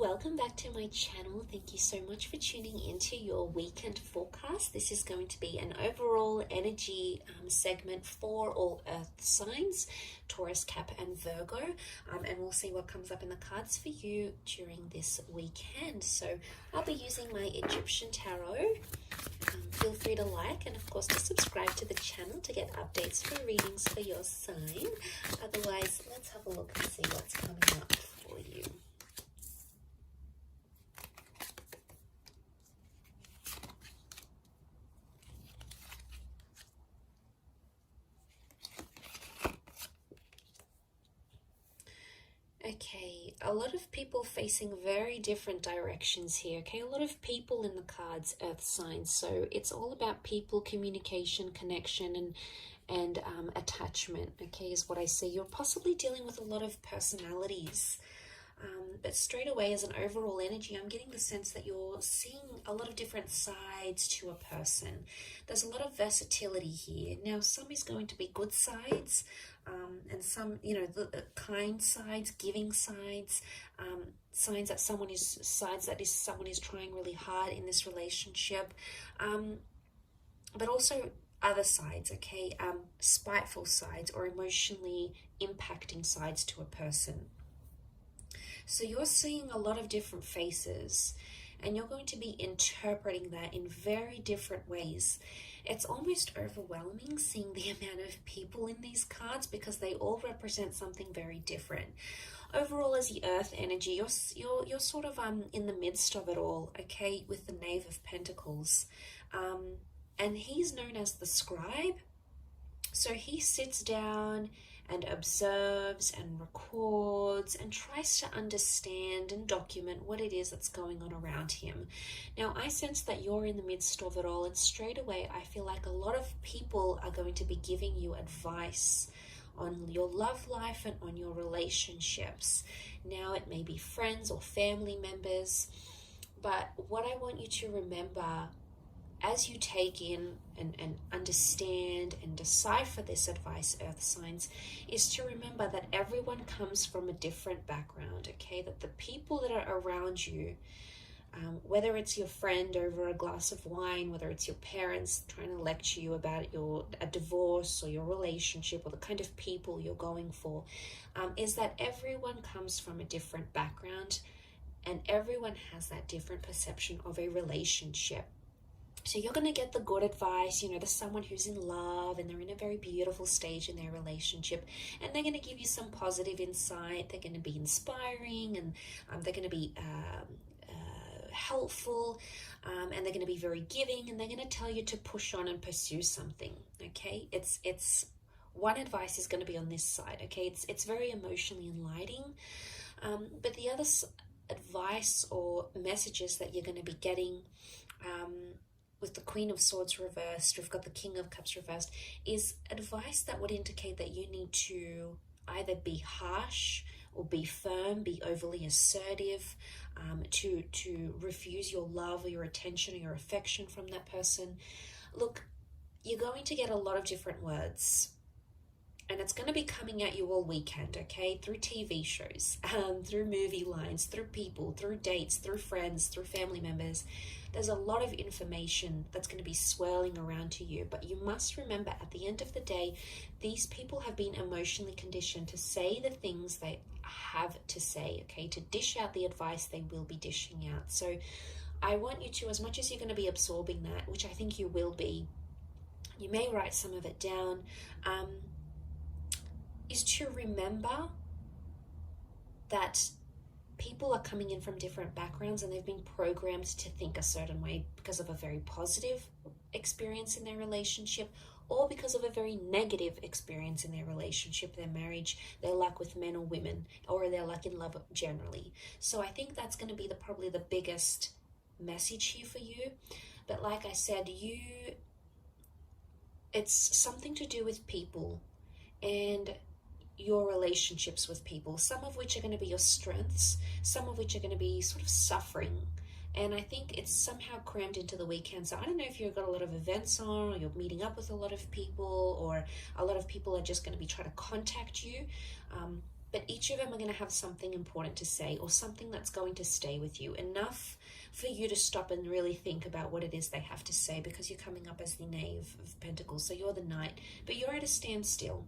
welcome back to my channel. Thank you so much for tuning into your weekend forecast. This is going to be an overall energy segment for all earth signs, Taurus, Cap and Virgo, and we'll see what comes up in the cards for you during this weekend. So I'll be using my Egyptian tarot. Feel free to like and of course to subscribe to the channel to get updates for readings for your sign. Otherwise, let's have a look and see what's coming up for you. Okay, a lot of people facing very different directions here. Okay, a lot of people in the cards, earth signs. So it's all about people, communication, connection, and attachment. Okay, is what I see. You're possibly dealing with a lot of personalities. But straight away, as an overall energy, I'm getting the sense that you're seeing a lot of different sides to a person. There's a lot of versatility here. Now, some is going to be good sides, and some, you know, the kind sides, giving sides, signs that someone is trying really hard in this relationship, but also other sides, okay, spiteful sides or emotionally impacting sides to a person. So you're seeing a lot of different faces and you're going to be interpreting that in very different ways. It's almost overwhelming seeing the amount of people in these cards because they all represent something very different. Overall, as the earth energy, you're sort of in the midst of it all, okay, with the Knave of Pentacles. And he's known as the scribe. So he sits down and observes and records and tries to understand and document what it is that's going on around him. Now, I sense that you're in the midst of it all, and straight away I feel like a lot of people are going to be giving you advice on your love life and on your relationships. Now, it may be friends or family members, but what I want you to remember as you take in and understand and decipher this advice, earth signs, is to remember that everyone comes from a different background, okay? That the people that are around you, whether it's your friend over a glass of wine, whether it's your parents trying to lecture you about a divorce or your relationship or the kind of people you're going for, is that everyone comes from a different background and everyone has that different perception of a relationship. So you're going to get the good advice, you know, there's someone who's in love and they're in a very beautiful stage in their relationship, and they're going to give you some positive insight. They're going to be inspiring, and they're going to be helpful, and they're going to be very giving, and they're going to tell you to push on and pursue something, okay? It's one advice is going to be on this side, okay? It's very emotionally enlightening, but the other advice or messages that you're going to be getting, with the Queen of Swords reversed, we've got the King of Cups reversed, is advice that would indicate that you need to either be harsh or be firm, be overly assertive, to refuse your love or your attention or your affection from that person. Look, you're going to get a lot of different words, and it's going to be coming at you all weekend, okay? Through TV shows, through movie lines, through people, through dates, through friends, through family members. There's a lot of information that's going to be swirling around to you, but you must remember at the end of the day, these people have been emotionally conditioned to say the things they have to say, okay? To dish out the advice they will be dishing out. So I want you to, as much as you're going to be absorbing that, which I think you will be, you may write some of it down, is to remember that people are coming in from different backgrounds and they've been programmed to think a certain way because of a very positive experience in their relationship or because of a very negative experience in their relationship, their marriage, their luck with men or women, or their luck in love generally. So I think that's going to be probably the biggest message here for you. But like I said, it's something to do with people and your relationships with people, some of which are going to be your strengths, some of which are going to be sort of suffering. And I think it's somehow crammed into the weekend. So I don't know if you've got a lot of events on, or you're meeting up with a lot of people, or a lot of people are just going to be trying to contact you. but each of them are going to have something important to say, or something that's going to stay with you, enough for you to stop and really think about what it is they have to say, because you're coming up as the Knave of Pentacles, so you're the Knight, but you're at a standstill.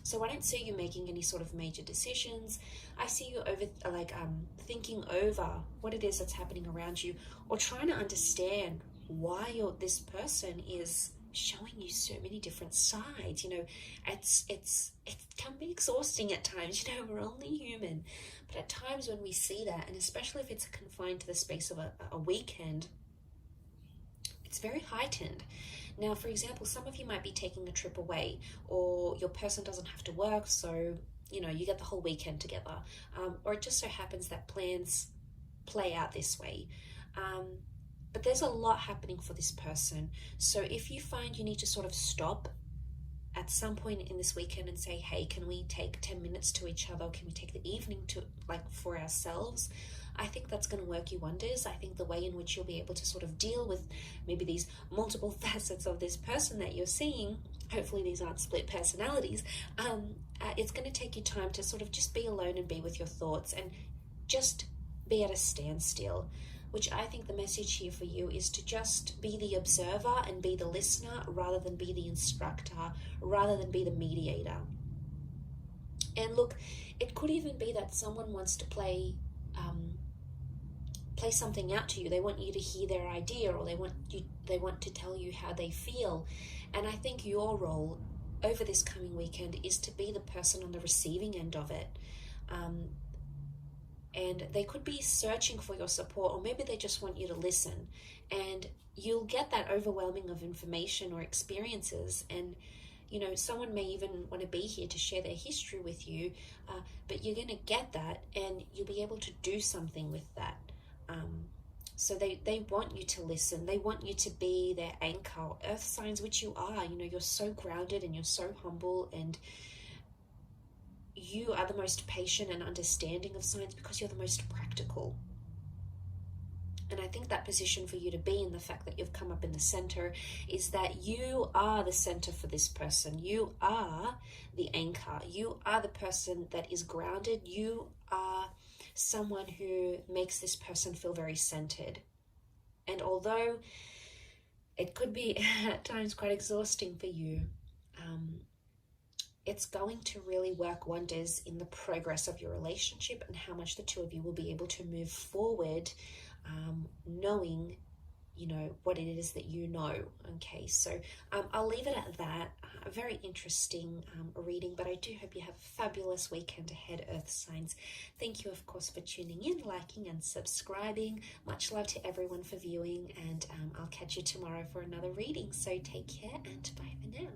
So I don't see you making any sort of major decisions. I see you thinking over what it is that's happening around you, or trying to understand why this person is showing you so many different sides. You know, it can be exhausting at times. You know, we're only human, but at times when we see that, and especially if it's confined to the space of a weekend, it's very heightened. Now, for example, some of you might be taking a trip away, or your person doesn't have to work, so you know, you get the whole weekend together, or it just so happens that plans play out this way. But there's a lot happening for this person. So if you find you need to sort of stop at some point in this weekend and say, hey, can we take 10 minutes to each other? Can we take the evening to for ourselves? I think that's going to work you wonders. I think the way in which you'll be able to sort of deal with maybe these multiple facets of this person that you're seeing, hopefully these aren't split personalities, it's going to take you time to sort of just be alone and be with your thoughts and just be at a standstill. Which I think the message here for you is to just be the observer and be the listener, rather than be the instructor, rather than be the mediator. And look, it could even be that someone wants to play something out to you. They want you to hear their idea, or they want to tell you how they feel. And I think your role over this coming weekend is to be the person on the receiving end of it. And they could be searching for your support, or maybe they just want you to listen. And you'll get that overwhelming of information or experiences. And, you know, someone may even want to be here to share their history with you, but you're going to get that, and you'll be able to do something with that. So they want you to listen. They want you to be their anchor. Earth signs, which you are, you know, you're so grounded and you're so humble, and you are the most patient and understanding of signs because you're the most practical. And I think that position for you to be in, the fact that you've come up in the center, is that you are the center for this person. You are the anchor. You are the person that is grounded. You are someone who makes this person feel very centered. And although it could be at times quite exhausting for you, it's going to really work wonders in the progress of your relationship and how much the two of you will be able to move forward, knowing, you know, what it is that you know. Okay, so I'll leave it at that. A very interesting reading, but I do hope you have a fabulous weekend ahead, Earth signs. Thank you, of course, for tuning in, liking and subscribing. Much love to everyone for viewing, and I'll catch you tomorrow for another reading. So take care, and bye for now.